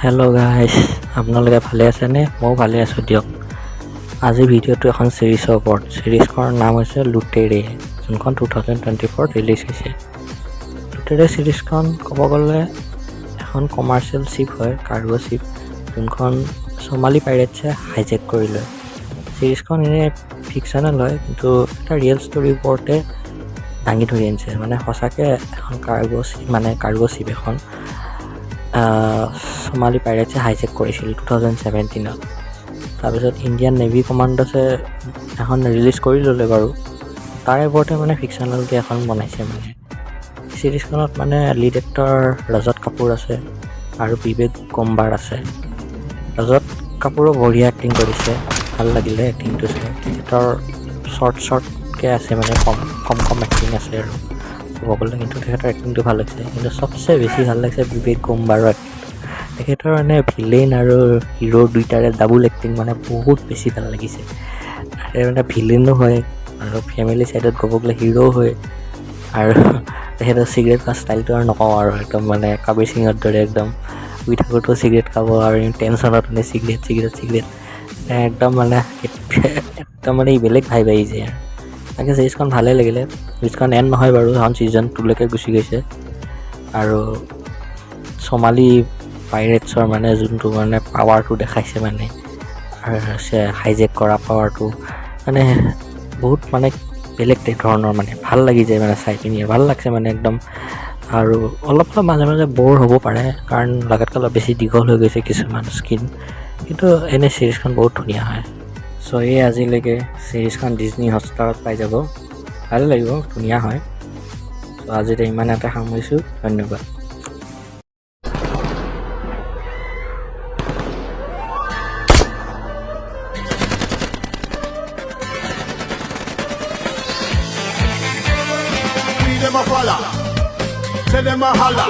Hello' গাইছ, আপোনালোকে ভালে আছেনে? ময়ো ভালে আছোঁ দিয়ক। আজি ভিডিঅ'টো এখন ছিৰিজৰ ওপৰত। ছিৰিজখনৰ নাম হৈছে লুটেৰে, যোনখন 2024 ৰিলিজ হৈছে। লুটেৰে ছিৰিজখন ক'ব গ'লে এখন কমাৰ্চিয়েল শ্বিপ হয়, কাৰ্গো শ্বিপ, যোনখন সোমালী পাইৰেটছে হাইজেক কৰি লয়। ছিৰিজখন এনেই ফিকশ্যনেল হয়, কিন্তু এটা ৰিয়েল ষ্টৰীৰ ওপৰতে দাঙি ধৰি আনিছে। মানে সঁচাকৈ এখন কাৰ্গো শ্বিপ এখন সোমালী পাইৰেটছে হাইজেক কৰিছিল 2017। তাৰপিছত ইণ্ডিয়ান নেভি কমাণ্ডাৰ্ছে এখন ৰিলিজ কৰি ল'লে বাৰু। তাৰে ওপৰতে মানে ফিকশ্যনেলকৈ এখন বনাইছে। মানে ছিৰিজখনত মানে লিড এক্টৰ ৰজত কাপুৰ আছে আৰু বিবেক গম্বাৰ আছে। ৰজত কাপুৰো বঢ়িয়া এক্টিং কৰিছে, ভাল লাগিলে এক্টিংটো চাই। তেখেতৰ শ্বৰ্টকৈ আছে, মানে কম এক্টিং আছে আৰু ক'ব গ'লে, কিন্তু তেখেতৰ এক্টিংটো ভাল লাগিছে। কিন্তু চবচে বেছি ভাল লাগিছে বিবেক গম্বাৰৰ এক্টিং। তেখেতৰ মানে ভিলেইন আৰু হিৰো দুইটাৰে ডাবুল এক্টিং মানে বহুত বেছি ভাল লাগিছে। তাৰে মানে ভিলেইনো হয় আৰু ফেমিলি ছাইডত ক'ব গ'লে হিৰোও হয়। আৰু তেখেতৰ চিগাৰেট খোৱা ষ্টাইলটো আৰু নকওঁ আৰু, একদম মানে কাবিৰ সিঙৰ দৰে একদম শুই থাকোঁতেও চিগাৰেট খাব আৰু টেনশ্যনত মানে চিগাৰেট একদম মানে বেলেগ ভাইব আহিছে আৰু। তাকে ছিৰিজখন ভালেই লাগিলে। ছিৰিজখন এণ্ড নহয় বাৰু, এখন ছিজন 2লৈকে গুচি গৈছে। আৰু সোমালী পাইৰেটছৰ মানে যোনটো মানে পাৱাৰটো দেখাইছে, মানে হাইজেক কৰা পাৱাৰটো মানে বহুত মানে বেলেগ ধৰণৰ, মানে ভাল লাগি যায় মানে চাই পিনি, ভাল লাগছে মানে একদম। আৰু অলপ মাজে মাজে ব'ৰ হ'ব পাৰে, কাৰণ লগাতকৈ অলপ বেছি দীঘল হৈ গৈছে কিছুমান স্কিন, কিন্তু এনেই ছিৰিজখন বহুত ধুনীয়া হয়। চ' এই আজিলৈকে ছিৰিজখন ডিজনী হটষ্টাৰত পাই যাব, ভালে লাগিব, ধুনীয়া হয়। চ' আজিতে ইমানতে সামৰিছোঁ, ধন্যবাদ। Them a follow, say them a holla.